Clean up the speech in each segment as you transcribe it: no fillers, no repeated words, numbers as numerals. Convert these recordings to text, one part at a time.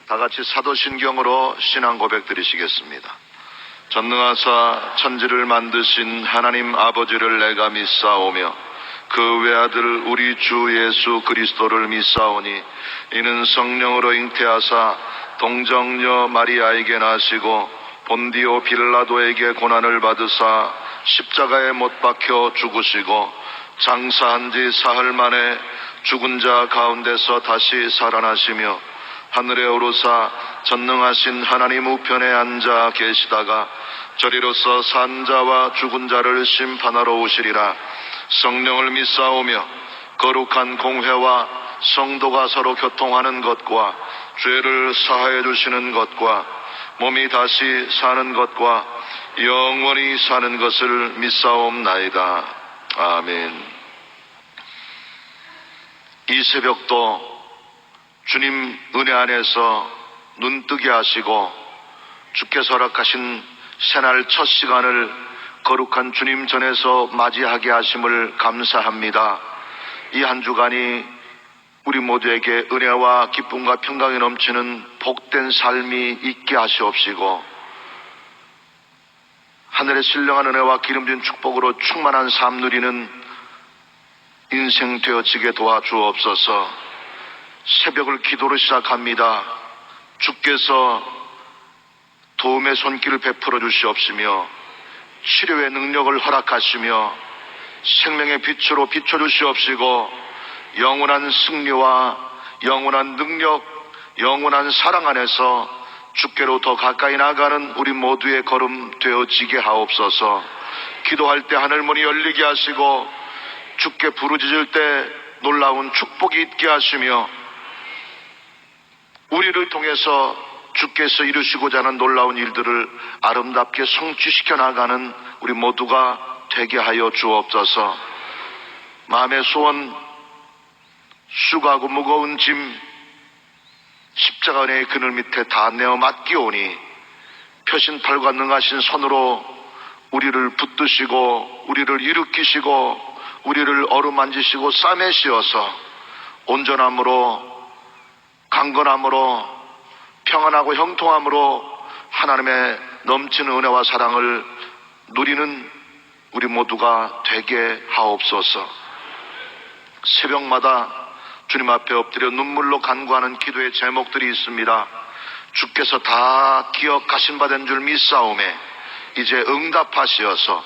다 같이 사도신경으로 신앙 고백 드리시겠습니다. 전능하사 천지를 만드신 하나님 아버지를 내가 믿사오며 그 외아들 우리 주 예수 그리스도를 믿사오니 이는 성령으로 잉태하사 동정녀 마리아에게 나시고 본디오 빌라도에게 고난을 받으사 십자가에 못 박혀 죽으시고 장사한 지 사흘 만에 죽은 자 가운데서 다시 살아나시며 하늘에 오르사 전능하신 하나님 우편에 앉아 계시다가 저리로서 산 자와 죽은 자를 심판하러 오시리라. 성령을 믿사오며 거룩한 공회와 성도가 서로 교통하는 것과 죄를 사하여 주시는 것과 몸이 다시 사는 것과 영원히 사는 것을 믿사옵나이다. 아멘. 이 새벽도 주님 은혜 안에서 눈뜨게 하시고 주께서 허락하신 새날 첫 시간을 거룩한 주님 전에서 맞이하게 하심을 감사합니다. 이 한 주간이 우리 모두에게 은혜와 기쁨과 평강이 넘치는 복된 삶이 있게 하시옵시고 하늘의 신령한 은혜와 기름진 축복으로 충만한 삶 누리는 인생 되어지게 도와주옵소서. 새벽을 기도로 시작합니다. 주께서 도움의 손길을 베풀어 주시옵시며 치료의 능력을 허락하시며 생명의 빛으로 비춰주시옵시고 영원한 승리와 영원한 능력, 영원한 사랑 안에서 주께로 더 가까이 나가는 우리 모두의 걸음 되어지게 하옵소서. 기도할 때 하늘문이 열리게 하시고 주께 부르짖을 때 놀라운 축복이 있게 하시며 우리를 통해서 주께서 이루시고자 하는 놀라운 일들을 아름답게 성취시켜 나가는 우리 모두가 되게 하여 주옵소서. 마음의 소원, 수고하고 무거운 짐 십자가 은혜의 그늘 밑에 다 내어 맡기오니 펴신 팔과 능하신 손으로 우리를 붙드시고 우리를 일으키시고 우리를 어루만지시고 싸매시어서 온전함으로 강건함으로 평안하고 형통함으로 하나님의 넘치는 은혜와 사랑을 누리는 우리 모두가 되게 하옵소서. 새벽마다 주님 앞에 엎드려 눈물로 간구하는 기도의 제목들이 있습니다. 주께서 다 기억하신 바 된 줄 믿사오매 이제 응답하시어서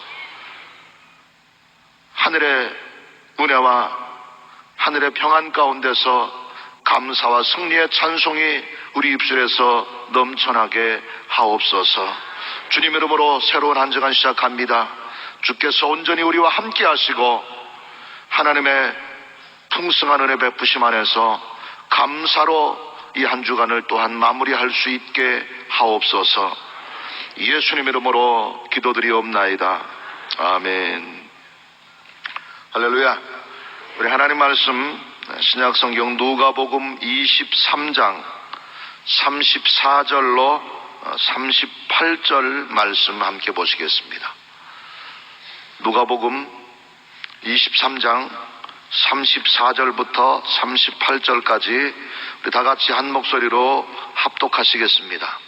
하늘의 은혜와 하늘의 평안 가운데서 감사와 승리의 찬송이 우리 입술에서 넘쳐나게 하옵소서. 주님 이름으로 새로운 한 주간 시작합니다. 주께서 온전히 우리와 함께 하시고 하나님의 풍성한 은혜 베푸심 안에서 감사로 이 한 주간을 또한 마무리할 수 있게 하옵소서. 예수님 이름으로 기도드리옵나이다. 아멘. 할렐루야. 우리 하나님 말씀 신약성경 누가복음 23장 34절로 38절 말씀 함께 보시겠습니다. 누가복음 23장 34절부터 38절까지 우리 다 같이 한 목소리로 합독하시겠습니다.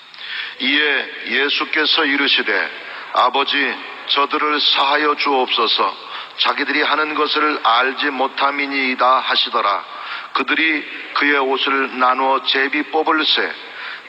이에 예수께서 이르시되 아버지 저들을 사하여 주옵소서. 자기들이 하는 것을 알지 못함이니이다 하시더라. 그들이 그의 옷을 나누어 제비 뽑을새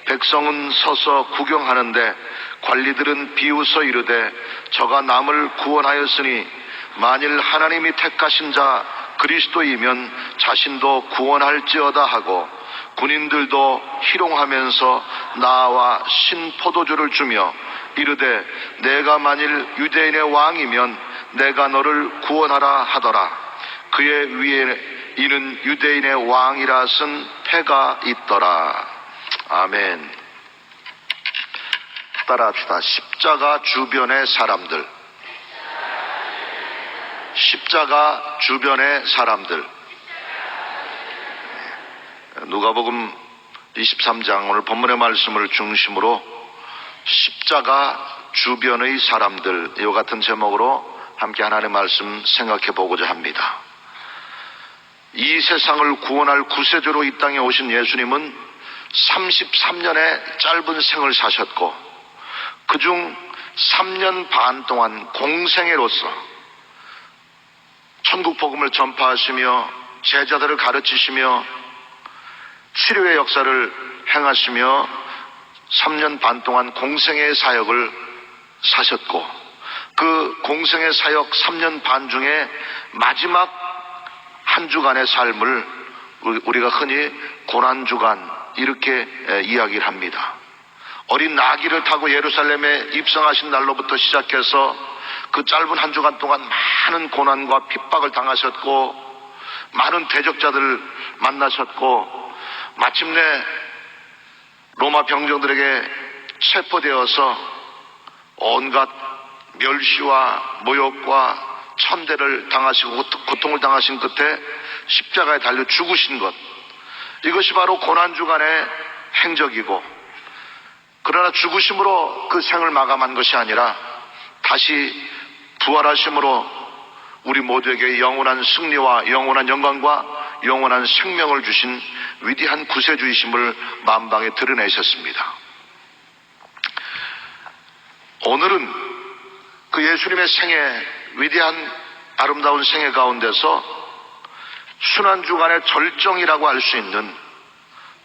백성은 서서 구경하는데 관리들은 비웃어 이르되 저가 남을 구원하였으니 만일 하나님이 택하신 자 그리스도이면 자신도 구원할지어다 하고 군인들도 희롱하면서 나와 신포도주를 주며 이르되 내가 만일 유대인의 왕이면 내가 너를 구원하라 하더라. 그의 위에 이는 유대인의 왕이라 쓴 패가 있더라. 아멘. 따라합시다. 십자가 주변의 사람들. 십자가 주변의 사람들. 누가복음 23장 오늘 본문의 말씀을 중심으로 십자가 주변의 사람들, 이와 같은 제목으로 함께 하나님의 말씀 생각해 보고자 합니다. 이 세상을 구원할 구세주로 이 땅에 오신 예수님은 33년의 짧은 생을 사셨고 그중 3년 반 동안 공생애로서 천국 복음을 전파하시며 제자들을 가르치시며 치료의 역사를 행하시며 3년 반 동안 공생애의 사역을 사셨고 그 공생애 사역 3년 반 중에 마지막 한 주간의 삶을 우리가 흔히 고난주간 이렇게 이야기를 합니다. 어린 나귀를 타고 예루살렘에 입성하신 날로부터 시작해서 그 짧은 한 주간 동안 많은 고난과 핍박을 당하셨고 많은 대적자들을 만나셨고 마침내 로마 병정들에게 체포되어서 온갖 멸시와 모욕과 천대를 당하시고 고통을 당하신 끝에 십자가에 달려 죽으신 것, 이것이 바로 고난주간의 행적이고, 그러나 죽으심으로 그 생을 마감한 것이 아니라 다시 부활하심으로 우리 모두에게 영원한 승리와 영원한 영광과 영원한 생명을 주신 위대한 구세주이심을 만방에 드러내셨습니다. 오늘은 그 예수님의 생애, 위대한 아름다운 생애 가운데서 순환주간의 절정이라고 할 수 있는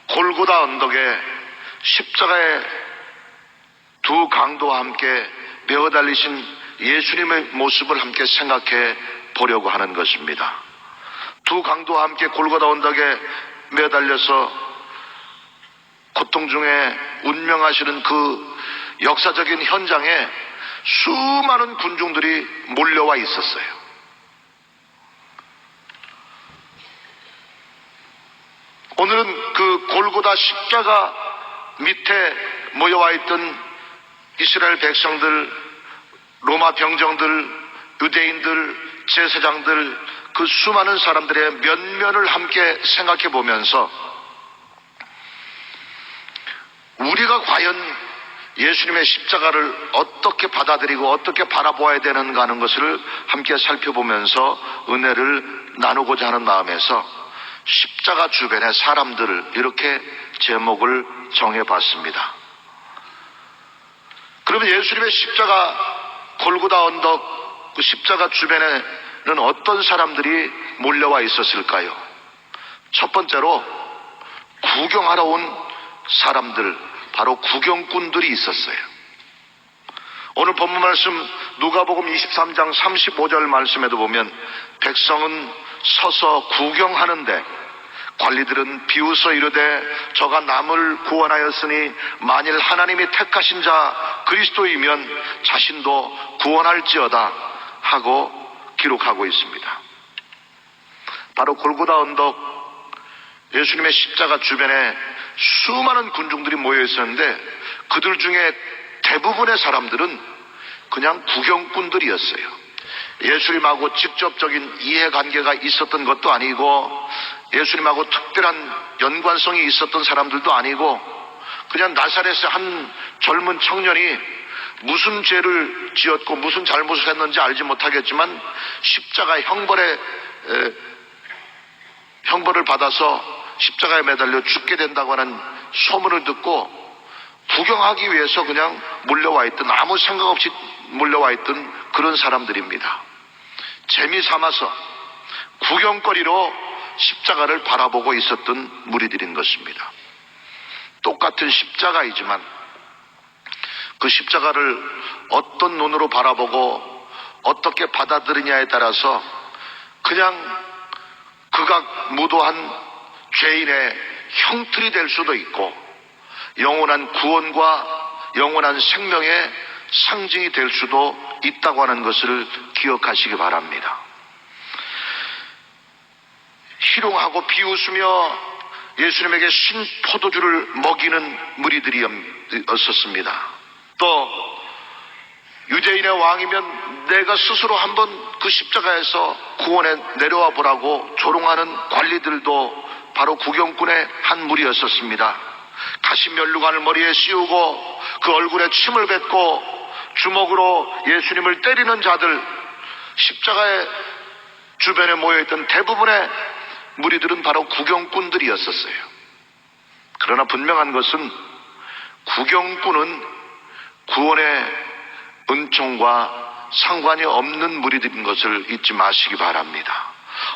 골고다 언덕에 십자가의 두 강도와 함께 메어 달리신 예수님의 모습을 함께 생각해 보려고 하는 것입니다. 두 강도와 함께 골고다 언덕에 메어 달려서 고통 중에 운명하시는 그 역사적인 현장에 수많은 군중들이 몰려와 있었어요. 오늘은 그 골고다 십자가 밑에 모여와 있던 이스라엘 백성들, 로마 병정들, 유대인들, 제사장들, 그 수많은 사람들의 면면을 함께 생각해 보면서 우리가 과연 예수님의 십자가를 어떻게 받아들이고 어떻게 바라보아야 되는가 하는 것을 함께 살펴보면서 은혜를 나누고자 하는 마음에서 십자가 주변의 사람들을 이렇게 제목을 정해봤습니다. 그러면 예수님의 십자가 골고다 언덕 그 십자가 주변에는 어떤 사람들이 몰려와 있었을까요? 첫 번째로 구경하러 온 사람들, 바로 구경꾼들이 있었어요. 오늘 본문 말씀 누가복음 23장 35절 말씀에도 보면 백성은 서서 구경하는데 관리들은 비웃어 이르되 저가 남을 구원하였으니 만일 하나님이 택하신 자 그리스도이면 자신도 구원할지어다 하고 기록하고 있습니다. 바로 골고다 언덕 예수님의 십자가 주변에 수많은 군중들이 모여 있었는데 그들 중에 대부분의 사람들은 그냥 구경꾼들이었어요. 예수님하고 직접적인 이해관계가 있었던 것도 아니고 예수님하고 특별한 연관성이 있었던 사람들도 아니고 그냥 나사렛의 한 젊은 청년이 무슨 죄를 지었고 무슨 잘못을 했는지 알지 못하겠지만 십자가 형벌을 받아서 십자가에 매달려 죽게 된다고 하는 소문을 듣고 구경하기 위해서 그냥 몰려와 있던, 아무 생각 없이 몰려와 있던 그런 사람들입니다. 재미삼아서 구경거리로 십자가를 바라보고 있었던 무리들인 것입니다. 똑같은 십자가이지만 그 십자가를 어떤 눈으로 바라보고 어떻게 받아들이냐에 따라서 그냥 극악 무도한 죄인의 형틀이 될 수도 있고 영원한 구원과 영원한 생명의 상징이 될 수도 있다고 하는 것을 기억하시기 바랍니다. 희롱하고 비웃으며 예수님에게 신 포도주를 먹이는 무리들이었습니다. 또 유대인의 왕이면 내가 스스로 한번 그 십자가에서 구원에 내려와 보라고 조롱하는 관리들도 바로 구경꾼의 한 무리였었습니다. 가시면류관을 머리에 씌우고 그 얼굴에 침을 뱉고 주먹으로 예수님을 때리는 자들, 십자가의 주변에 모여있던 대부분의 무리들은 바로 구경꾼들이었었어요. 그러나 분명한 것은 구경꾼은 구원의 은총과 상관이 없는 무리들인 것을 잊지 마시기 바랍니다.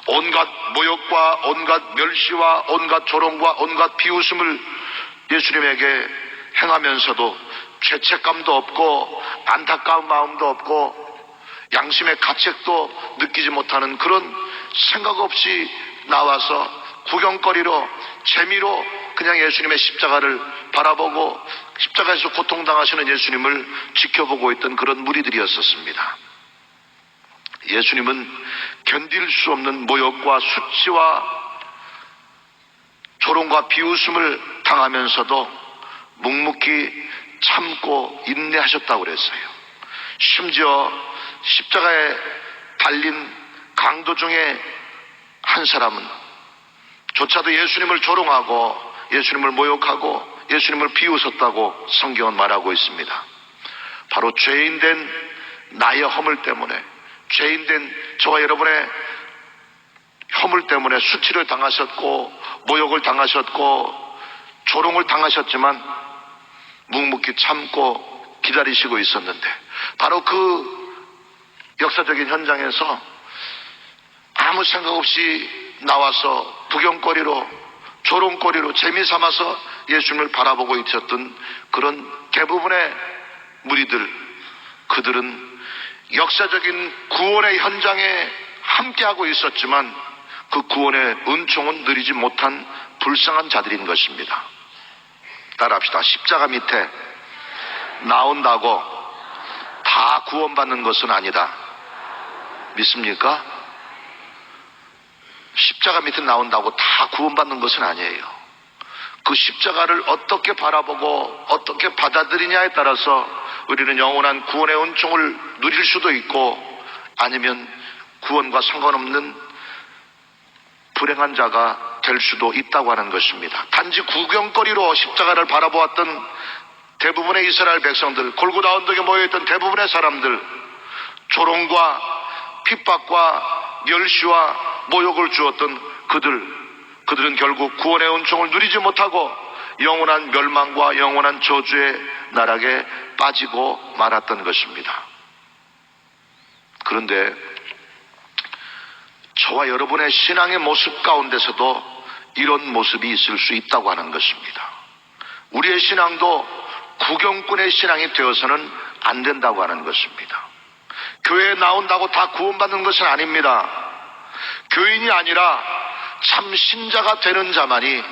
온갖 모욕과 온갖 멸시와 온갖 조롱과 온갖 비웃음을 예수님에게 행하면서도 죄책감도 없고 안타까운 마음도 없고 양심의 가책도 느끼지 못하는 그런 생각 없이 나와서 구경거리로 재미로 그냥 예수님의 십자가를 바라보고 십자가에서 고통당하시는 예수님을 지켜보고 있던 그런 무리들이었었습니다. 예수님은 견딜 수 없는 모욕과 수치와 조롱과 비웃음을 당하면서도 묵묵히 참고 인내하셨다고 그랬어요. 심지어 십자가에 달린 강도 중에 한 사람은 조차도 예수님을 조롱하고 예수님을 모욕하고 예수님을 비웃었다고 성경은 말하고 있습니다. 바로 죄인된 나의 허물 때문에, 죄인된 저와 여러분의 허물 때문에 수치를 당하셨고 모욕을 당하셨고 조롱을 당하셨지만 묵묵히 참고 기다리시고 있었는데, 바로 그 역사적인 현장에서 아무 생각 없이 나와서 구경거리로 조롱거리로 재미삼아서 예수님을 바라보고 있었던 그런 대부분의 무리들, 그들은 역사적인 구원의 현장에 함께하고 있었지만 그 구원의 은총은 누리지 못한 불쌍한 자들인 것입니다. 따라합시다. 십자가 밑에 나온다고 다 구원받는 것은 아니다. 믿습니까? 십자가 밑에 나온다고 다 구원받는 것은 아니에요. 그 십자가를 어떻게 바라보고 어떻게 받아들이냐에 따라서 우리는 영원한 구원의 은총을 누릴 수도 있고 아니면 구원과 상관없는 불행한 자가 될 수도 있다고 하는 것입니다. 단지 구경거리로 십자가를 바라보았던 대부분의 이스라엘 백성들, 골고다 언덕에 모여있던 대부분의 사람들, 조롱과 핍박과 멸시와 모욕을 주었던 그들은 결국 구원의 은총을 누리지 못하고 영원한 멸망과 영원한 저주의 나락에 빠지고 말았던 것입니다. 그런데 저와 여러분의 신앙의 모습 가운데서도 이런 모습이 있을 수 있다고 하는 것입니다. 우리의 신앙도 구경꾼의 신앙이 되어서는 안 된다고 하는 것입니다. 교회에 나온다고 다 구원받는 것은 아닙니다. 교인이 아니라 참 신자가 되는 자만이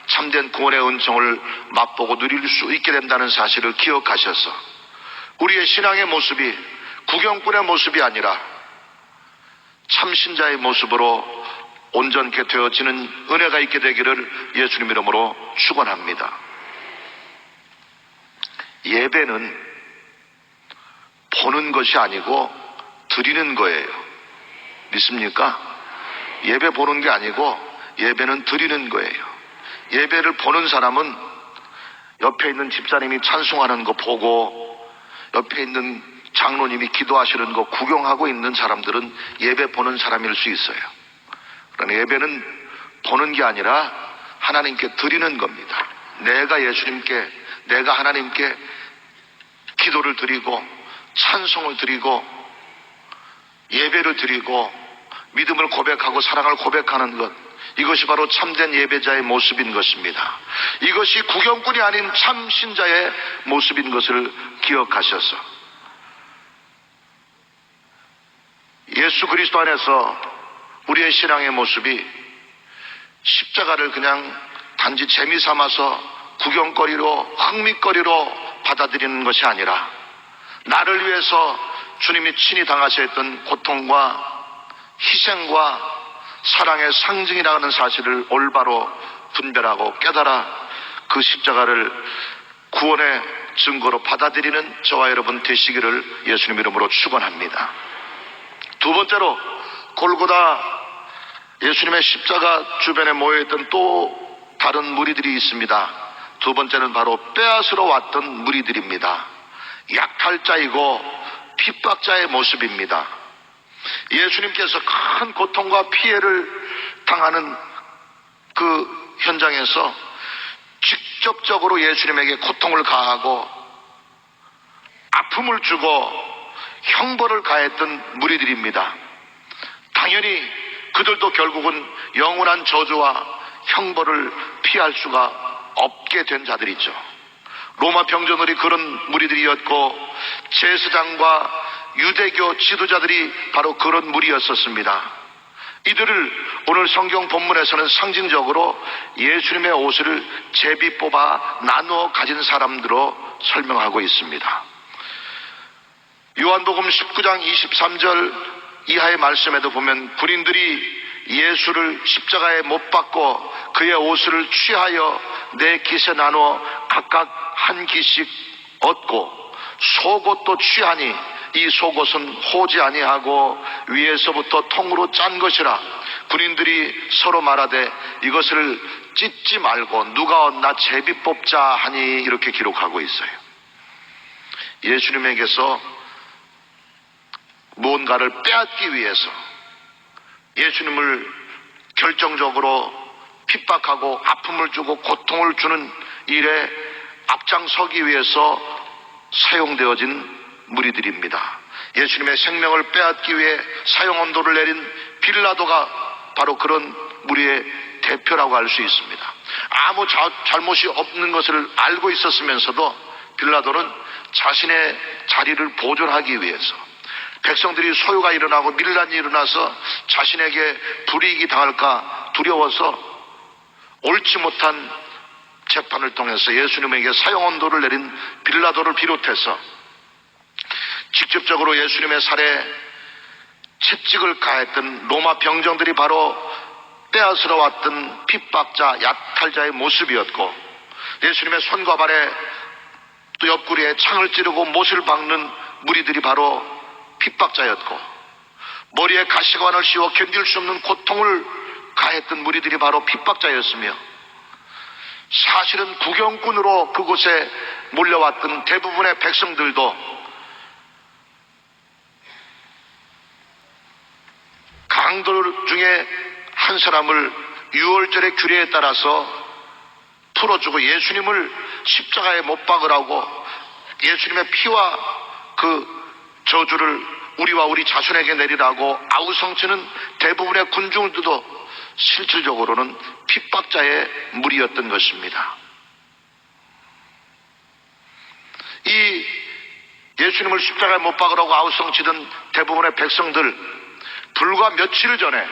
참된 구원의 은총을 맛보고 누릴 수 있게 된다는 사실을 기억하셔서 우리의 신앙의 모습이 구경꾼의 모습이 아니라 참 신자의 모습으로 온전케 되어지는 은혜가 있게 되기를 예수님 이름으로 축원합니다. 예배는 보는 것이 아니고 드리는 거예요. 믿습니까? 예배 보는 게 아니고 예배는 드리는 거예요. 예배를 보는 사람은 옆에 있는 집사님이 찬송하는 거 보고 옆에 있는 장로님이 기도하시는 거 구경하고 있는 사람들은 예배 보는 사람일 수 있어요. 그러나 예배는 보는 게 아니라 하나님께 드리는 겁니다. 내가 예수님께, 내가 하나님께 기도를 드리고 찬송을 드리고 예배를 드리고 믿음을 고백하고 사랑을 고백하는 것, 이것이 바로 참된 예배자의 모습인 것입니다. 이것이 구경꾼이 아닌 참 신자의 모습인 것을 기억하셔서 예수 그리스도 안에서 우리의 신앙의 모습이 십자가를 그냥 단지 재미삼아서 구경거리로 흥미거리로 받아들이는 것이 아니라 나를 위해서 주님이 친히 당하셔야 했던 고통과 희생과 사랑의 상징이라는 사실을 올바로 분별하고 깨달아 그 십자가를 구원의 증거로 받아들이는 저와 여러분 되시기를 예수님 이름으로 축원합니다. 두 번째로 골고다 예수님의 십자가 주변에 모여있던 또 다른 무리들이 있습니다. 두 번째는 바로 빼앗으러 왔던 무리들입니다. 약탈자이고 핍박자의 모습입니다. 예수님께서 큰 고통과 피해를 당하는 그 현장에서 직접적으로 예수님에게 고통을 가하고 아픔을 주고 형벌을 가했던 무리들입니다. 당연히 그들도 결국은 영원한 저주와 형벌을 피할 수가 없게 된 자들이죠. 로마 병정들이 그런 무리들이었고 제사장과 유대교 지도자들이 바로 그런 무리였었습니다. 이들을 오늘 성경 본문에서는 상징적으로 예수님의 옷을 제비 뽑아 나누어 가진 사람들로 설명하고 있습니다. 요한복음 19장 23절 이하의 말씀에도 보면 군인들이 예수를 십자가에 못 박고 그의 옷을 취하여 네 깃에 나누어 각각 한 깃씩 얻고 속옷도 취하니 이 속옷은 호지 아니하고 위에서부터 통으로 짠 것이라. 군인들이 서로 말하되 이것을 찢지 말고 누가 얻나 제비 뽑자 하니 이렇게 기록하고 있어요. 예수님에게서 무언가를 빼앗기 위해서 예수님을 결정적으로 핍박하고 아픔을 주고 고통을 주는 일에 앞장서기 위해서 사용되어진 무리들입니다. 예수님의 생명을 빼앗기 위해 사형언도를 내린 빌라도가 바로 그런 무리의 대표라고 할 수 있습니다. 아무 잘못이 없는 것을 알고 있었으면서도 빌라도는 자신의 자리를 보존하기 위해서 백성들이 소요가 일어나고 밀란이 일어나서 자신에게 불이익이 당할까 두려워서 옳지 못한 재판을 통해서 예수님에게 사형언도를 내린 빌라도를 비롯해서 직접적으로 예수님의 살에 채찍을 가했던 로마 병정들이 바로 빼앗으러 왔던 핍박자, 약탈자의 모습이었고 예수님의 손과 발에 또 옆구리에 창을 찌르고 못을 박는 무리들이 바로 핍박자였고 머리에 가시관을 씌워 견딜 수 없는 고통을 가했던 무리들이 바로 핍박자였으며 사실은 구경꾼으로 그곳에 몰려왔던 대부분의 백성들도 강도 중에 한 사람을 유월절의 규례에 따라서 풀어주고 예수님을 십자가에 못 박으라고 예수님의 피와 그 저주를 우리와 우리 자손에게 내리라고 아우성치는 대부분의 군중들도 실질적으로는 핍박자의 무리였던 것입니다. 이 예수님을 십자가에 못 박으라고 아우성치던 대부분의 백성들, 불과 며칠 전에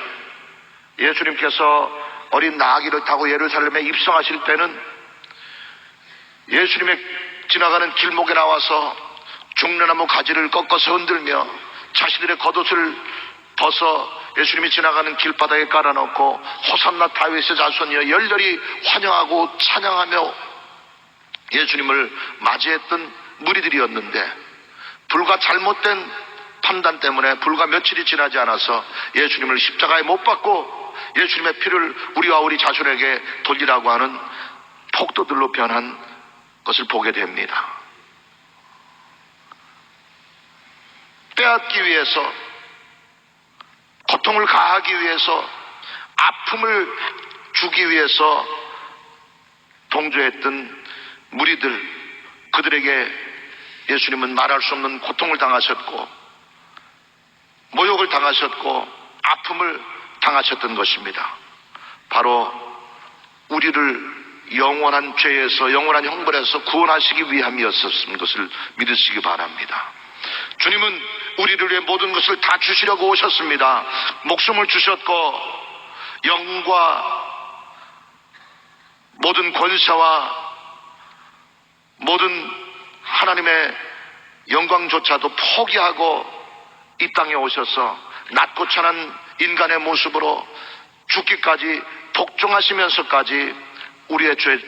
예수님께서 어린 나귀를 타고 예루살렘에 입성하실 때는 예수님의 지나가는 길목에 나와서 중려나무 가지를 꺾어서 흔들며 자신들의 겉옷을 벗어 예수님이 지나가는 길바닥에 깔아놓고 호산나 다윗의 자손이여 열렬히 환영하고 찬양하며 예수님을 맞이했던 무리들이었는데 불과 잘못된 판단 때문에 불과 며칠이 지나지 않아서 예수님을 십자가에 못 박고 예수님의 피를 우리와 우리 자손에게 돌리라고 하는 폭도들로 변한 것을 보게 됩니다. 빼앗기 위해서, 고통을 가하기 위해서, 아픔을 주기 위해서 동조했던 무리들, 그들에게 예수님은 말할 수 없는 고통을 당하셨고 모욕을 당하셨고 아픔을 당하셨던 것입니다. 바로 우리를 영원한 죄에서 영원한 형벌에서 구원하시기 위함이었었는 것을 믿으시기 바랍니다. 주님은 우리를 위해 모든 것을 다 주시려고 오셨습니다. 목숨을 주셨고 영과 모든 권세와 모든 하나님의 영광조차도 포기하고 이 땅에 오셔서 낮고 찬한 인간의 모습으로 죽기까지 복종하시면서까지 우리의 죄,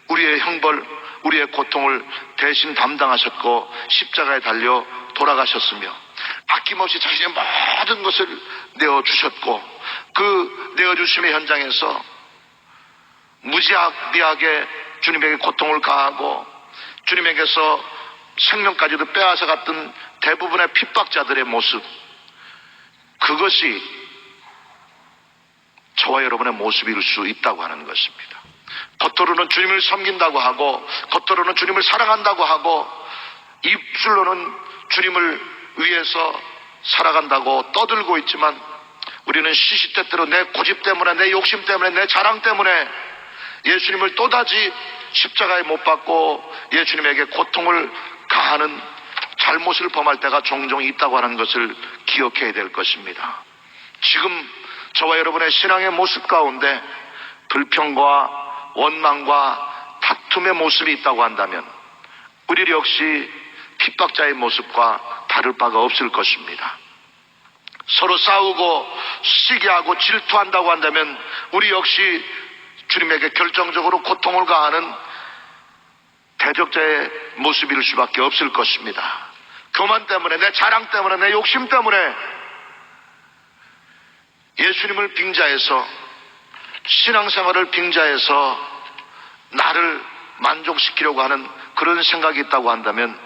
우리의 형벌, 우리의 고통을 대신 담당하셨고 십자가에 달려 돌아가셨으며 아낌없이 자신의 모든 것을 내어주셨고 그 내어주심의 현장에서 무지하게 주님에게 고통을 가하고 주님에게서 생명까지도 빼앗아 갔던 대부분의 핍박자들의 모습, 그것이 저와 여러분의 모습일 수 있다고 하는 것입니다. 겉으로는 주님을 섬긴다고 하고 겉으로는 주님을 사랑한다고 하고 입술로는 주님을 위해서 살아간다고 떠들고 있지만 우리는 시시때때로 내 고집 때문에, 내 욕심 때문에, 내 자랑 때문에 예수님을 또다시 십자가에 못 박고 예수님에게 고통을 가하는 잘못을 범할 때가 종종 있다고 하는 것을 기억해야 될 것입니다. 지금 저와 여러분의 신앙의 모습 가운데 불평과 원망과 다툼의 모습이 있다고 한다면 우리 역시 핍박자의 모습과 다를 바가 없을 것입니다. 서로 싸우고 시기하고 질투한다고 한다면 우리 역시 주님에게 결정적으로 고통을 가하는 대적자의 모습일 수밖에 없을 것입니다. 교만 때문에, 내 자랑 때문에, 내 욕심 때문에 예수님을 빙자해서, 신앙생활을 빙자해서 나를 만족시키려고 하는 그런 생각이 있다고 한다면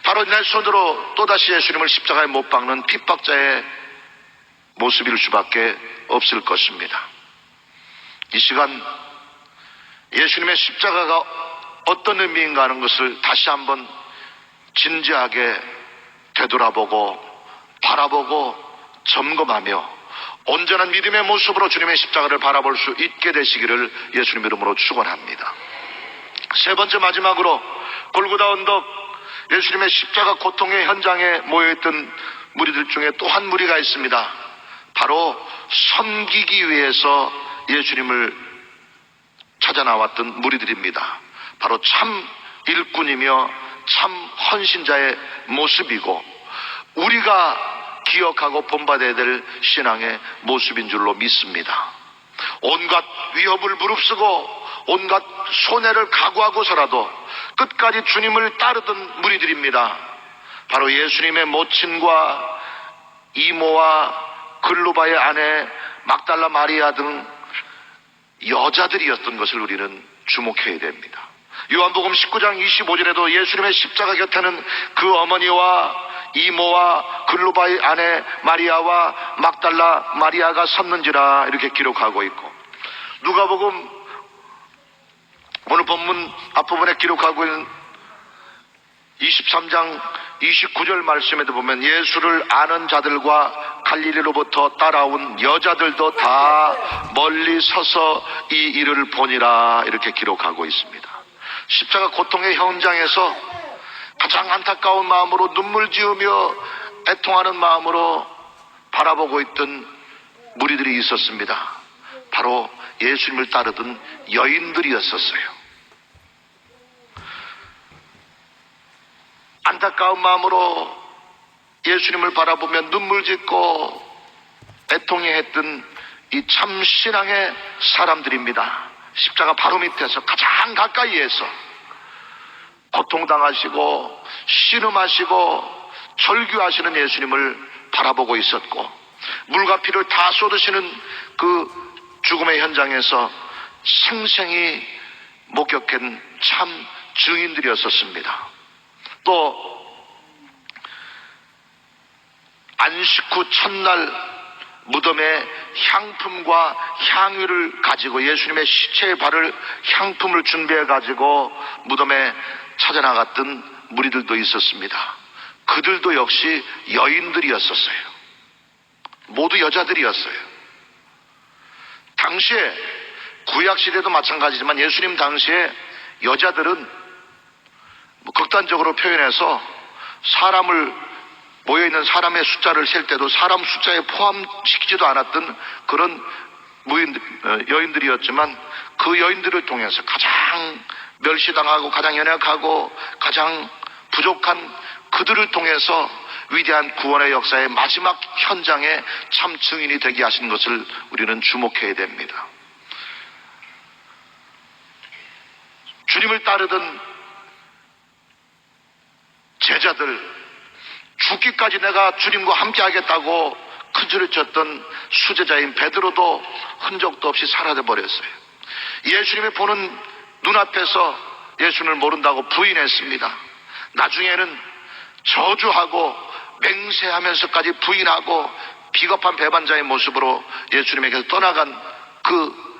바로 내 손으로 또다시 예수님을 십자가에 못 박는 핍박자의 모습일 수밖에 없을 것입니다. 이 시간 예수님의 십자가가 어떤 의미인가 하는 것을 다시 한번 진지하게 되돌아보고 바라보고 점검하며 온전한 믿음의 모습으로 주님의 십자가를 바라볼 수 있게 되시기를 예수님 이름으로 축원합니다. 세 번째, 마지막으로 골고다 언덕 예수님의 십자가 고통의 현장에 모여있던 무리들 중에 또 한 무리가 있습니다. 바로 섬기기 위해서 예수님을 찾아 나왔던 무리들입니다. 바로 참 일꾼이며 참 헌신자의 모습이고 우리가 기억하고 본받아야 될 신앙의 모습인 줄로 믿습니다. 온갖 위협을 무릅쓰고 온갖 손해를 각오하고서라도 끝까지 주님을 따르던 무리들입니다. 바로 예수님의 모친과 이모와 글로바의 아내 막달라 마리아 등 여자들이었던 것을 우리는 주목해야 됩니다. 요한복음 19장 25절에도 예수님의 십자가 곁에는 그 어머니와 이모와 글로바의 아내 마리아와 막달라 마리아가 섰는지라 이렇게 기록하고 있고, 누가복음 오늘 본문 앞부분에 기록하고 있는 23장 29절 말씀에도 보면 예수를 아는 자들과 갈릴리로부터 따라온 여자들도 다 멀리 서서 이 일을 보니라 이렇게 기록하고 있습니다. 십자가 고통의 현장에서 가장 안타까운 마음으로 눈물 지으며 애통하는 마음으로 바라보고 있던 무리들이 있었습니다. 바로 예수님을 따르던 여인들이었었어요. 안타까운 마음으로 예수님을 바라보며 눈물 짓고 애통해했던 이 참 신앙의 사람들입니다. 십자가 바로 밑에서 가장 가까이에서 고통당하시고 신음하시고 절규하시는 예수님을 바라보고 있었고, 물과 피를 다 쏟으시는 그 죽음의 현장에서 생생히 목격한 참 증인들이었었습니다. 또 안식 후 첫날 무덤에 향품과 향유를 가지고 예수님의 시체에 바를 향품을 준비해 가지고 무덤에 찾아 나갔던 무리들도 있었습니다. 그들도 역시 여인들이었었어요. 모두 여자들이었어요. 당시에 구약시대도 마찬가지지만 예수님 당시에 여자들은 극단적으로 표현해서 사람을 모여있는 사람의 숫자를 셀 때도 사람 숫자에 포함시키지도 않았던 그런 여인들이었지만 그 여인들을 통해서 가장 멸시당하고 가장 연약하고 가장 부족한 그들을 통해서 위대한 구원의 역사의 마지막 현장에 참 증인이 되게 하신 것을 우리는 주목해야 됩니다. 주님을 따르던 제자들, 죽기까지 내가 주님과 함께 하겠다고 큰소리 쳤던 수제자인 베드로도 흔적도 없이 사라져버렸어요. 예수님이 보는 눈앞에서 예수님을 모른다고 부인했습니다. 나중에는 저주하고 맹세하면서까지 부인하고 비겁한 배반자의 모습으로 예수님에게서 떠나간 그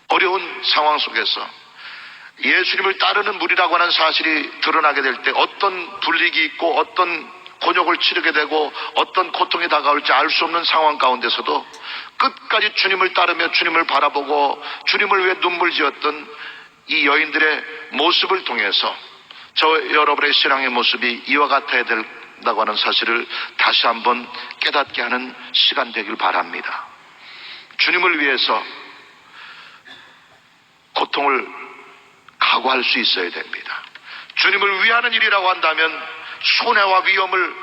어려운 상황 속에서 예수님을 따르는 무리라고 하는 사실이 드러나게 될 때 어떤 불이익이 있고 어떤 곤욕을 치르게 되고 어떤 고통이 다가올지 알 수 없는 상황 가운데서도 끝까지 주님을 따르며 주님을 바라보고 주님을 위해 눈물 지었던 이 여인들의 모습을 통해서 저 여러분의 신앙의 모습이 이와 같아야 된다고 하는 사실을 다시 한번 깨닫게 하는 시간 되길 바랍니다. 주님을 위해서 고통을 각오할 수 있어야 됩니다. 주님을 위하는 일이라고 한다면 손해와 위험을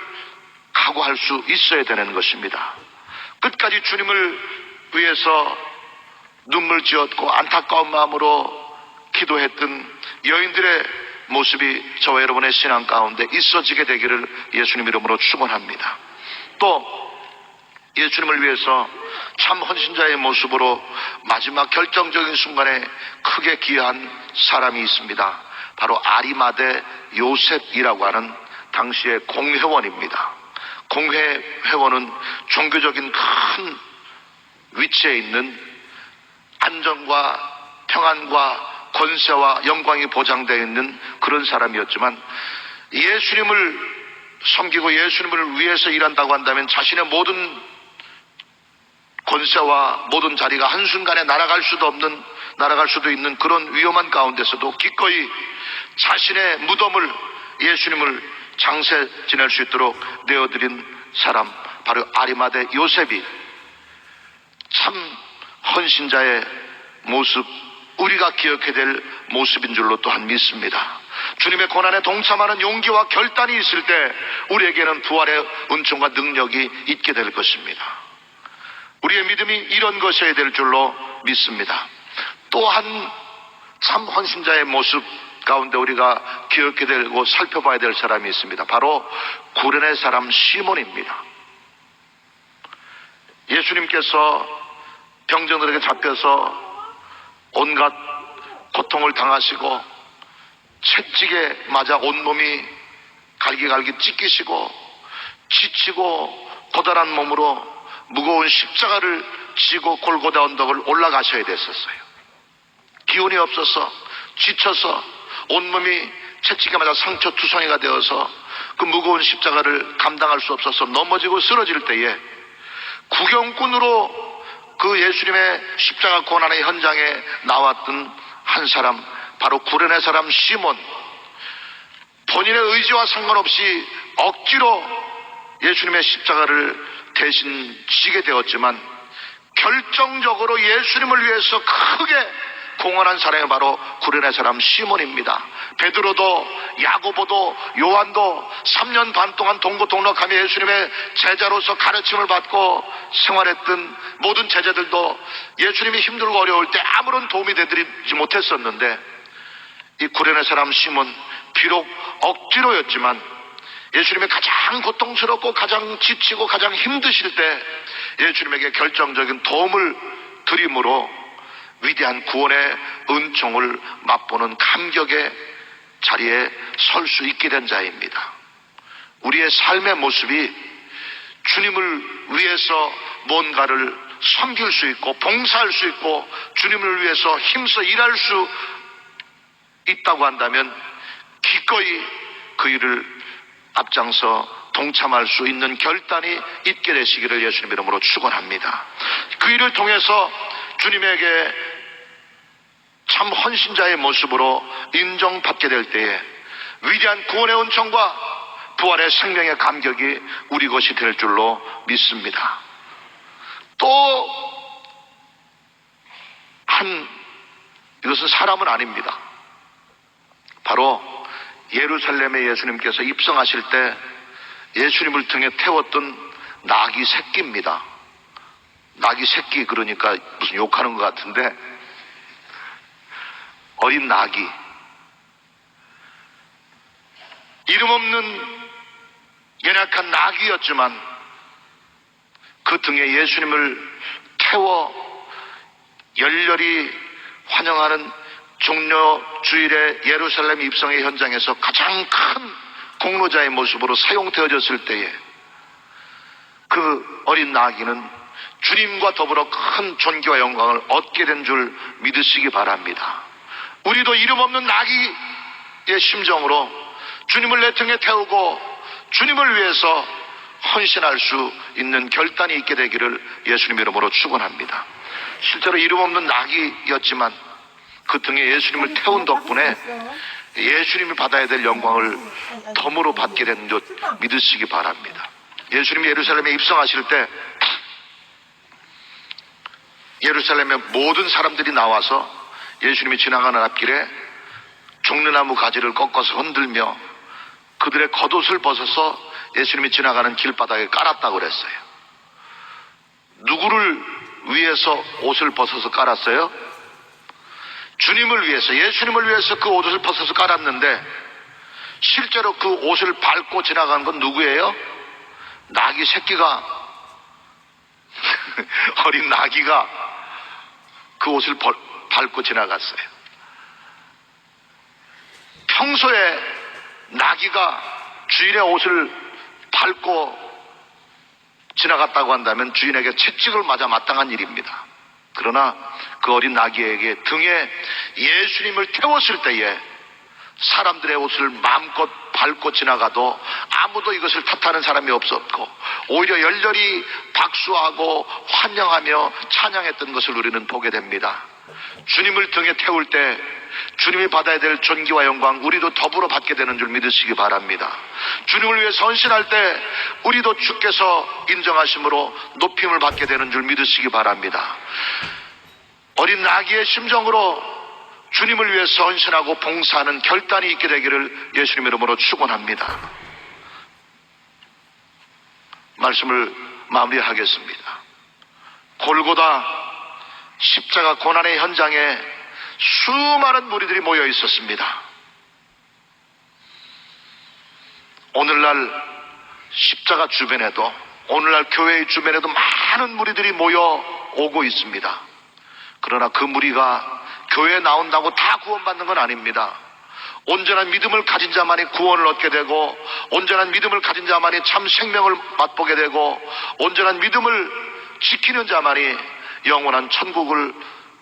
각오할 수 있어야 되는 것입니다. 끝까지 주님을 위해서 눈물 지었고 안타까운 마음으로 기도했던 여인들의 모습이 저와 여러분의 신앙 가운데 있어지게 되기를 예수님 이름으로 축원합니다. 또 예수님을 위해서 참 헌신자의 모습으로 마지막 결정적인 순간에 크게 기여한 사람이 있습니다. 바로 아리마대 요셉이라고 하는 당시의 공회원입니다. 공회원은 종교적인 큰 위치에 있는 안정과 평안과 권세와 영광이 보장되어 있는 그런 사람이었지만 예수님을 섬기고 예수님을 위해서 일한다고 한다면 자신의 모든 권세와 모든 자리가 한순간에 날아갈 수도 있는 그런 위험한 가운데서도 기꺼이 자신의 무덤을 예수님을 장세 지낼 수 있도록 내어드린 사람, 바로 아리마대 요셉이 참 헌신자의 모습, 우리가 기억해야 될 모습인 줄로 또한 믿습니다. 주님의 고난에 동참하는 용기와 결단이 있을 때 우리에게는 부활의 은총과 능력이 있게 될 것입니다. 우리의 믿음이 이런 것이어야 될 줄로 믿습니다. 또한 참 헌신자의 모습 가운데 우리가 기억해야 되고 살펴봐야 될 사람이 있습니다. 바로 구레네 사람 시몬입니다. 예수님께서 병정들에게 잡혀서 온갖 고통을 당하시고 채찍에 맞아 온몸이 갈기갈기 찢기시고 지치고 고단한 몸으로 무거운 십자가를 지고 골고다 언덕을 올라가셔야 됐었어요. 기운이 없어서 지쳐서 온몸이 채찍에 맞아 상처 투성이가 되어서 그 무거운 십자가를 감당할 수 없어서 넘어지고 쓰러질 때에 구경꾼으로 그 예수님의 십자가 고난의 현장에 나왔던 한 사람, 바로 구레네 사람 시몬, 본인의 의지와 상관없이 억지로 예수님의 십자가를 대신 지게 되었지만 결정적으로 예수님을 위해서 크게 공헌한 사람이 바로 구레네 사람 시몬입니다. 베드로도 야고보도 요한도 3년 반 동안 동고동락하며 예수님의 제자로서 가르침을 받고 생활했던 모든 제자들도 예수님이 힘들고 어려울 때 아무런 도움이 되드리지 못했었는데 이 구레네 사람 시몬, 비록 억지로였지만 예수님이 가장 고통스럽고 가장 지치고 가장 힘드실 때 예수님에게 결정적인 도움을 드림으로 위대한 구원의 은총을 맛보는 감격의 자리에 설 수 있게 된 자입니다. 우리의 삶의 모습이 주님을 위해서 뭔가를 섬길 수 있고 봉사할 수 있고 주님을 위해서 힘써 일할 수 있다고 한다면 기꺼이 그 일을 앞장서 동참할 수 있는 결단이 있게 되시기를 예수님 이름으로 축원합니다. 그 일을 통해서 주님에게 참 헌신자의 모습으로 인정받게 될 때에 위대한 구원의 은총과 부활의 생명의 감격이 우리 것이 될 줄로 믿습니다. 또 이것은 사람은 아닙니다. 바로 예루살렘에 예수님께서 입성하실 때 예수님을 등에 태웠던 나귀 새끼입니다. 나귀 새끼 그러니까 무슨 욕하는 것 같은데 어린 나귀, 이름 없는 연약한 나귀였지만 그 등에 예수님을 태워 열렬히 환영하는 종려 주일의 예루살렘 입성의 현장에서 가장 큰 공로자의 모습으로 사용되어졌을 때에 그 어린 나귀는 주님과 더불어 큰 존귀와 영광을 얻게 된 줄 믿으시기 바랍니다. 우리도 이름 없는 나귀의 심정으로 주님을 내 등에 태우고 주님을 위해서 헌신할 수 있는 결단이 있게 되기를 예수님 이름으로 축원합니다. 실제로 이름 없는 나귀였지만 그 등에 예수님을 태운 덕분에 예수님이 받아야 될 영광을 덤으로 받게 된 줄 믿으시기 바랍니다. 예수님이 예루살렘에 입성하실 때 예루살렘의 모든 사람들이 나와서 예수님이 지나가는 앞길에 종려나무 가지를 꺾어서 흔들며 그들의 겉옷을 벗어서 예수님이 지나가는 길바닥에 깔았다고 그랬어요. 누구를 위해서 옷을 벗어서 깔았어요? 주님을 위해서, 예수님을 위해서 그 옷을 벗어서 깔았는데 실제로 그 옷을 밟고 지나간 건 누구예요? 나귀 새끼가 어린 나귀가 그 옷을 밟고 지나갔어요. 평소에 나귀가 주인의 옷을 밟고 지나갔다고 한다면 주인에게 채찍을 맞아 마땅한 일입니다. 그러나 그 어린 나귀에게 등에 예수님을 태웠을 때에 사람들의 옷을 마음껏 밟고 지나가도 아무도 이것을 탓하는 사람이 없었고 오히려 열렬히 박수하고 환영하며 찬양했던 것을 우리는 보게 됩니다. 주님을 등에 태울 때 주님이 받아야 될 존귀와 영광 우리도 더불어 받게 되는 줄 믿으시기 바랍니다. 주님을 위해 헌신할 때 우리도 주께서 인정하심으로 높임을 받게 되는 줄 믿으시기 바랍니다. 어린 나귀의 심정으로 주님을 위해서 헌신하고 봉사하는 결단이 있게 되기를 예수님 이름으로 축원합니다. 말씀을 마무리하겠습니다. 골고다 십자가 고난의 현장에 수많은 무리들이 모여 있었습니다. 오늘날 십자가 주변에도, 오늘날 교회의 주변에도 많은 무리들이 모여 오고 있습니다. 그러나 그 무리가 교회에 나온다고 다 구원받는 건 아닙니다. 온전한 믿음을 가진 자만이 구원을 얻게 되고, 온전한 믿음을 가진 자만이 참 생명을 맛보게 되고, 온전한 믿음을 지키는 자만이 영원한 천국을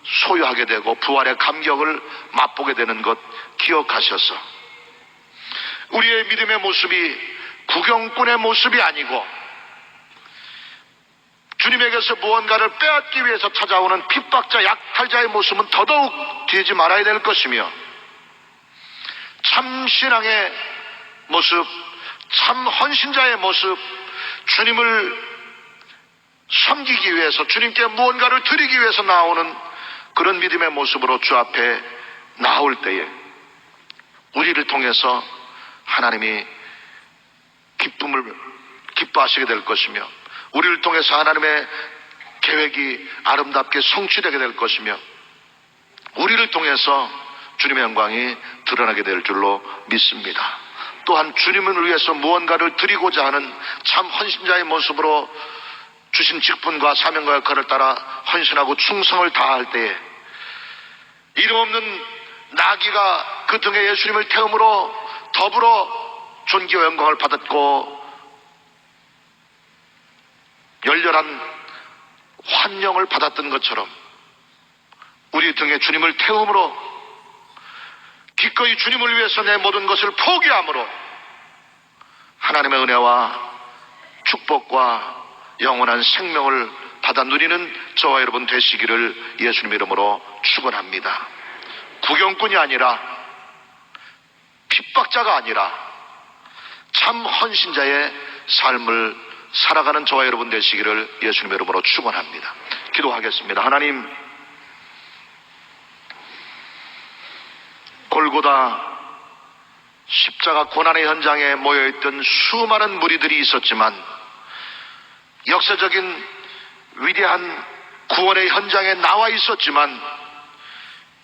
소유하게 되고 부활의 감격을 맛보게 되는 것 기억하셔서 우리의 믿음의 모습이 구경꾼의 모습이 아니고 주님에게서 무언가를 빼앗기 위해서 찾아오는 핍박자 약탈자의 모습은 더더욱 되지 말아야 될 것이며 참 신앙의 모습, 참 헌신자의 모습, 주님을 섬기기 위해서 주님께 무언가를 드리기 위해서 나오는 그런 믿음의 모습으로 주 앞에 나올 때에 우리를 통해서 하나님이 기뻐하시게 될 것이며 우리를 통해서 하나님의 계획이 아름답게 성취되게 될 것이며 우리를 통해서 주님의 영광이 드러나게 될 줄로 믿습니다. 또한 주님을 위해서 무언가를 드리고자 하는 참 헌신자의 모습으로 주신 직분과 사명과 역할을 따라 헌신하고 충성을 다할 때에 이름 없는 나귀가 그 등에 예수님을 태움으로 더불어 존귀와 영광을 받았고 열렬한 환영을 받았던 것처럼 우리 등에 주님을 태움으로 기꺼이 주님을 위해서 내 모든 것을 포기함으로 하나님의 은혜와 축복과 영원한 생명을 받아 누리는 저와 여러분 되시기를 예수님 이름으로 축원합니다. 구경꾼이 아니라 핍박자가 아니라 참 헌신자의 삶을 살아가는 저와 여러분 되시기를 예수님 이름으로 축원합니다. 기도하겠습니다. 하나님, 골고다 십자가 고난의 현장에 모여있던 수많은 무리들이 있었지만 역사적인 위대한 구원의 현장에 나와 있었지만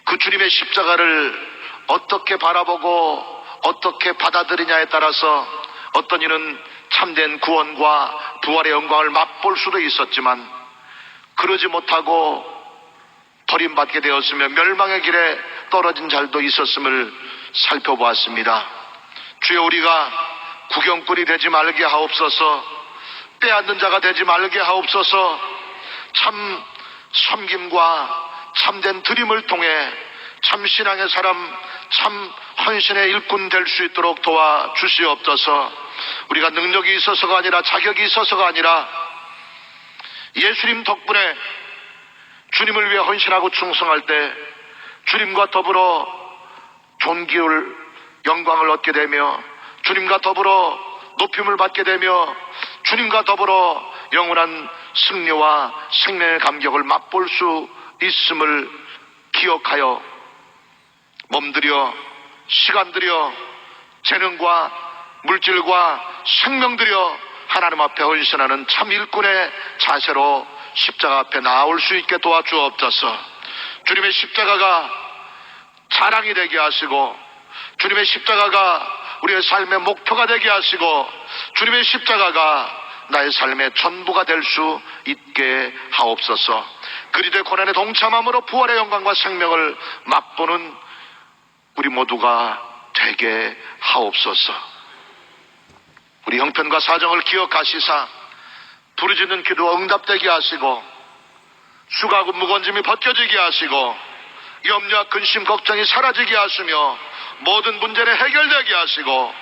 그 주님의 십자가를 어떻게 바라보고 어떻게 받아들이냐에 따라서 어떤 이는 참된 구원과 부활의 영광을 맛볼 수도 있었지만 그러지 못하고 버림받게 되었으며 멸망의 길에 떨어진 자들도 있었음을 살펴보았습니다. 주여, 우리가 구경꾼이 되지 말게 하옵소서, 빼앗는 자가 되지 말게 하옵소서, 참 섬김과 참된 드림을 통해 참 신앙의 사람, 참 헌신의 일꾼 될 수 있도록 도와주시옵소서. 우리가 능력이 있어서가 아니라 자격이 있어서가 아니라 예수님 덕분에 주님을 위해 헌신하고 충성할 때 주님과 더불어 존귀를 영광을 얻게 되며 주님과 더불어 높임을 받게 되며 주님과 더불어 영원한 승리와 생명의 감격을 맛볼 수 있음을 기억하여 몸들여 시간들여 재능과 물질과 생명들여 하나님 앞에 헌신하는 참 일꾼의 자세로 십자가 앞에 나올 수 있게 도와주옵소서. 주님의 십자가가 자랑이 되게 하시고 주님의 십자가가 우리의 삶의 목표가 되게 하시고 주님의 십자가가 나의 삶의 전부가 될 수 있게 하옵소서. 그리스도의 고난에 동참함으로 부활의 영광과 생명을 맛보는 우리 모두가 되게 하옵소서. 우리 형편과 사정을 기억하시사 부르짖는 기도가 응답되게 하시고 수고하고 무거운 짐이 벗겨지게 하시고 염려와 근심 걱정이 사라지게 하시며 모든 문제를 해결되게 하시고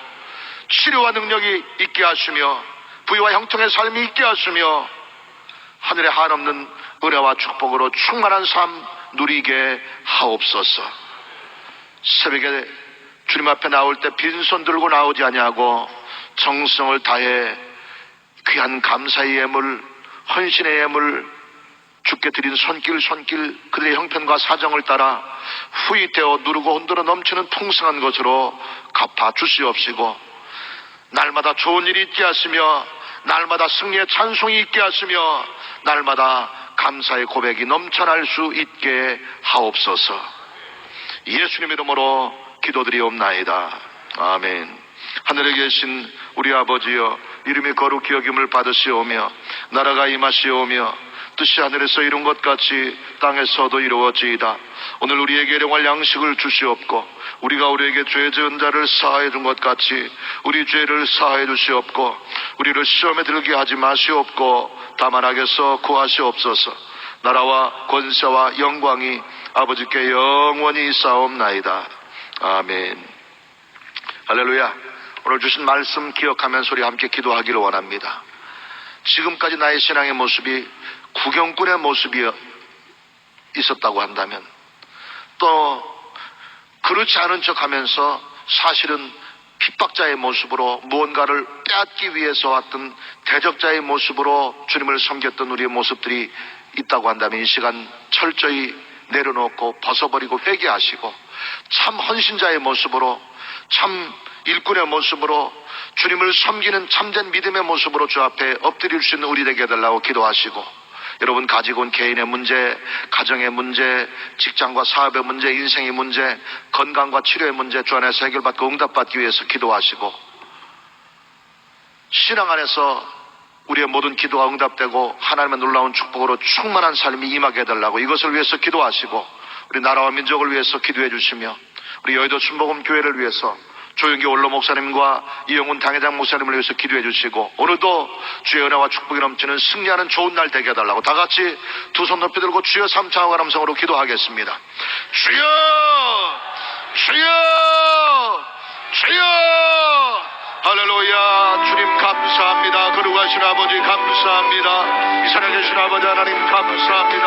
치료와 능력이 있게 하시며 부유와 형통의 삶이 있게 하시며 하늘에 한없는 은혜와 축복으로 충만한 삶 누리게 하옵소서. 새벽에 주님 앞에 나올 때 빈손 들고 나오지 아니하고 정성을 다해 귀한 감사의 예물, 헌신의 예물, 주께 드린 손길 그들의 형편과 사정을 따라 후이되어 누르고 흔들어 넘치는 풍성한 것으로 갚아 주시옵시고 날마다 좋은 일이 있게 하시며 날마다 승리의 찬송이 있게 하시며 날마다 감사의 고백이 넘쳐날 수 있게 하옵소서. 예수님 이름으로 기도드리옵나이다. 아멘. 하늘에 계신 우리 아버지여, 이름이 거룩히 여김을 받으시오며 나라가 임하시오며 뜻이 하늘에서 이룬 것 같이 땅에서도 이루어지이다. 오늘 우리에게 일용할 양식을 주시옵고 우리가 우리에게 죄 지은 자를 사하여 준 것 같이 우리 죄를 사하여 주시옵고 우리를 시험에 들게 하지 마시옵고 다만 악에서 구하시옵소서. 나라와 권세와 영광이 아버지께 영원히 있사옵나이다. 아멘. 할렐루야. 오늘 주신 말씀 기억하면서 우리 함께 기도하기를 원합니다. 지금까지 나의 신앙의 모습이 구경꾼의 모습이 있었다고 한다면 또 그렇지 않은 척하면서 사실은 핍박자의 모습으로 무언가를 빼앗기 위해서 왔던 대적자의 모습으로 주님을 섬겼던 우리의 모습들이 있다고 한다면 이 시간 철저히 내려놓고 벗어버리고 회개하시고 참 헌신자의 모습으로 참 일꾼의 모습으로 주님을 섬기는 참된 믿음의 모습으로 주 앞에 엎드릴 수 있는 우리 되게 해달라고 기도하시고 여러분 가지고 온 개인의 문제, 가정의 문제, 직장과 사업의 문제, 인생의 문제, 건강과 치료의 문제 주 안에서 해결받고 응답받기 위해서 기도하시고 신앙 안에서 우리의 모든 기도가 응답되고 하나님의 놀라운 축복으로 충만한 삶이 임하게 해달라고 이것을 위해서 기도하시고 우리 나라와 민족을 위해서 기도해 주시며 우리 여의도 순복음 교회를 위해서 조영기 원로 목사님과 이영훈 당회장 목사님을 위해서 기도해 주시고 오늘도 주의 은혜와 축복이 넘치는 승리하는 좋은 날 되게 해달라고 다 같이 두 손 높이 들고 주여 삼창하고 감성으로 기도하겠습니다. 주여 주여 주여 할렐루야. 주님 감사합니다. 거룩하신 아버지 감사합니다. 이 산에 계신 아버지 하나님 감사합니다.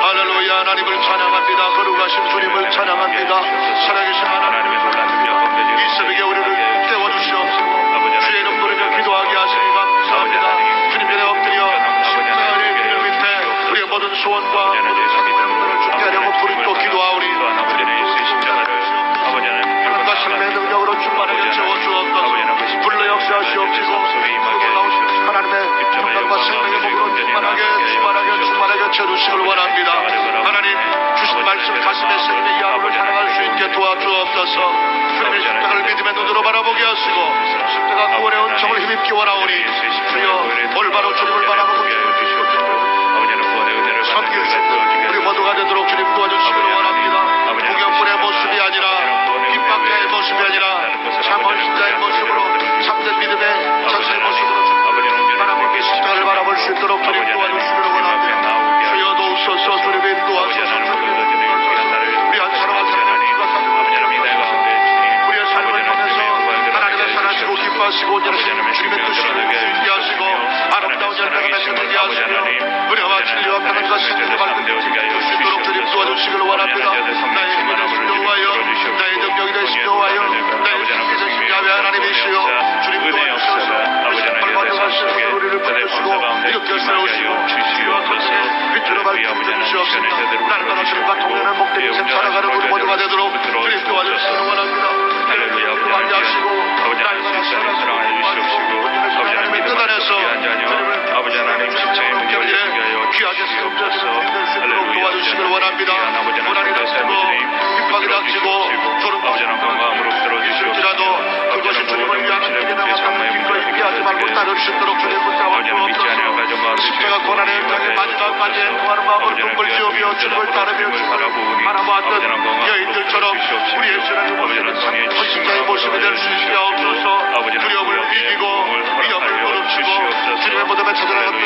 할렐루야. 하나님을 찬양합니다. 거룩하신 주님을 찬양합니다. 산에 계신 하나님의 놀란 능력 이 새벽에 우리를 깨워주시옵시고 주의 이름 부르며 기도하게 하시니 감사합니다. 주님 전에 엎드려 십자가의 길 밑에 우리의 모든 소원과 모든 사모함들을 죽게 하려고 부르고 기도하오니 하나님과 삶의 능력으로 충만하게 채워주옵소서. 불러 역사하시옵시고 하나님의 평강과 생명의 복으로 충만하게 채워주시길 원합니다. 하나님 주신 말씀 가슴에 새기는 이 하루를 살아갈 수 있게 도와주옵소서. 주님의 십자가를 믿음의 눈으로 바라보게 하시고 십자가 구원의 은총을 힘입기 원하오니 주여 올바로 주님을 바라보고 섬길 수 있는 우리 모두가 되도록 주님 도와주시길 원합니다. 구경꾼의 모습이 아니라 핍박자의 모습이 아니라 참 헌신자의 모습으로 참된 믿음의 전체의 모습으로 바라볼 수 있도록 주님 도와주시길 원합니다. 역사하시고 온전하신 주님의 뜻을 이루게 하시고 아름다운 열매가 맺혀지게 하시며 은혜와 진리와 평안과 신뢰를 받는 수 있도록 주님 도와주시기를 원합니다. 나의 힘이 되시며 여호와여, 나의 능력이 되시며 여호와여, 나의 힘이 되시며 하나님이시여, 주님 도와주셔서 신발 받아가시고 우리를 붙드시고 이렇게 세우시고 주와 선생의 빛으로 밝혀 주시옵소서. 날마다 주님과 동행하는 목된 인생 살아가는 우리 모두가 되도록 주님 도와주시기를 원합니다. 할렐루야. 아버지 하나님 사랑해 주시옵시고 아버지 하나님 뜻 안에서 아버지 하나님 십자가의 문제를 위하여 귀하게 세우셔서 도와주시기를 원합니다. 고난이 닥치고 핍박이 닥치고 아버지 하나님 건강함으로 들어주시옵시고 그것이 주님을 위한 은혜나 기꺼이 믿게 하지 말고 따를 수 있도록 주님 붙잡아 십자가 고난의 현장에 마지막까지 행동하는 마음을 동글지으며 주님을 따르며 주님을 바라보았던 여인들처럼 우리의 신앙의 모습은 선신자의 모습이 될 수 있게 하옵소서. 두려움을 이기고 위험을 무릅쓰고 주님의 무덤에 찾아나갔던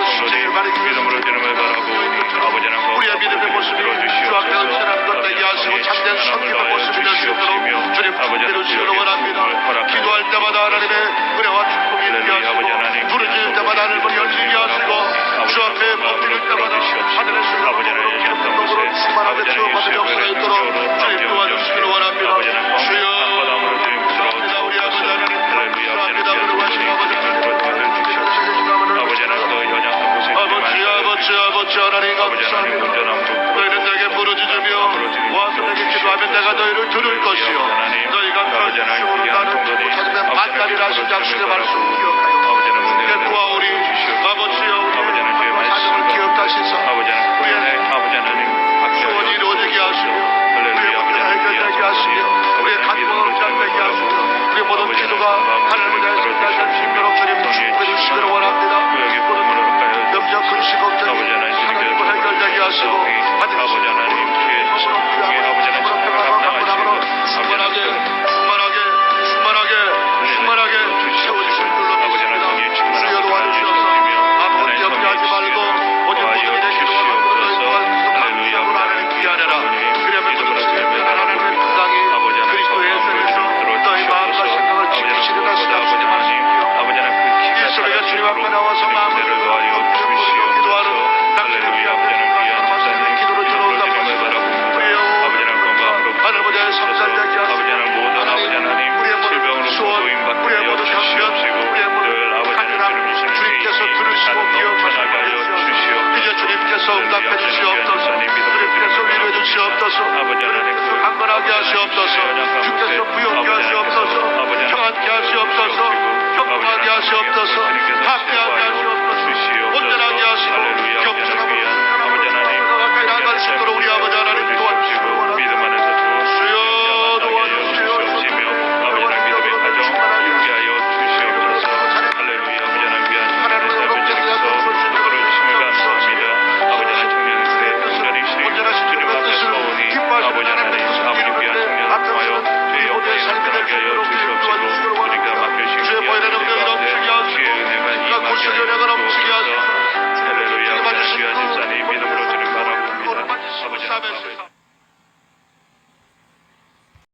십자가를 가리키며 우리의 믿음의 모습이 주 앞에 은천한 것 되게 하시고 참된 성김의 모습이 될 수 있도록 주님 이루시기를 원합니다. 기도할 때마다 하나님의 은혜와 축복이 있게 하시고 부르짖을 때마다 하늘문이 열리게 하시고 주 앞에 엎드릴 때마다 하늘의 신랑으로 기름 부음으로 충만하게 주어받은 역사가 있도록 주님 도와주시기를 원합니다. 주여 감사합니다. 우리 아버지 하나님 감사합니다. 그러하신 아버지 아버지 하나님 감사합니다. 너희는 내게 부르짖으며 와서 내게 기도하면 내가 너희를 들을 것이요 너희가 그런 나는 듣고 찾으면 만나리라 하신 약속의 말씀을 기억하여 구하오리. 아버지여 우리의 사정을 기억하시사 우리의 소원이 이루어지게 하시며 우리의 문제가 해결되게 하시며 우리의 간구가 응답되게 하시며 우리의 모든 기도가 하나님의 손자를 힘으로 주님 축복해 주시기를 원합니다. 염려 근심 걱정 하나님을 해결되게 하시고 충만하게 채워주실 줄로 믿습니다. 주여 도와주셔서 아무 문제 없게 하지 말고 오직 모든 일에 기도와 감사함으로 하나님 귀하내라. 그러면 하나님의 분당이 그리스도의 세에서 너희 마음과 생각을 지키시는 하시다 주님 하시며 이 소리가 주님 앞에 나와서 마음을 기도하는 당신의 귀한 기도를 들어온다 하시며 하늘보다의 성살되게 하시고 우리의 모든 소원 우리의 모든 경변 우리의 모든 간절함 주님께서 들으시고 기억하시고 이제 주님께서 응답해 주시옵소서. 주님께서 위로해 주시옵소서. 주님께서 강건하게 하시옵소서.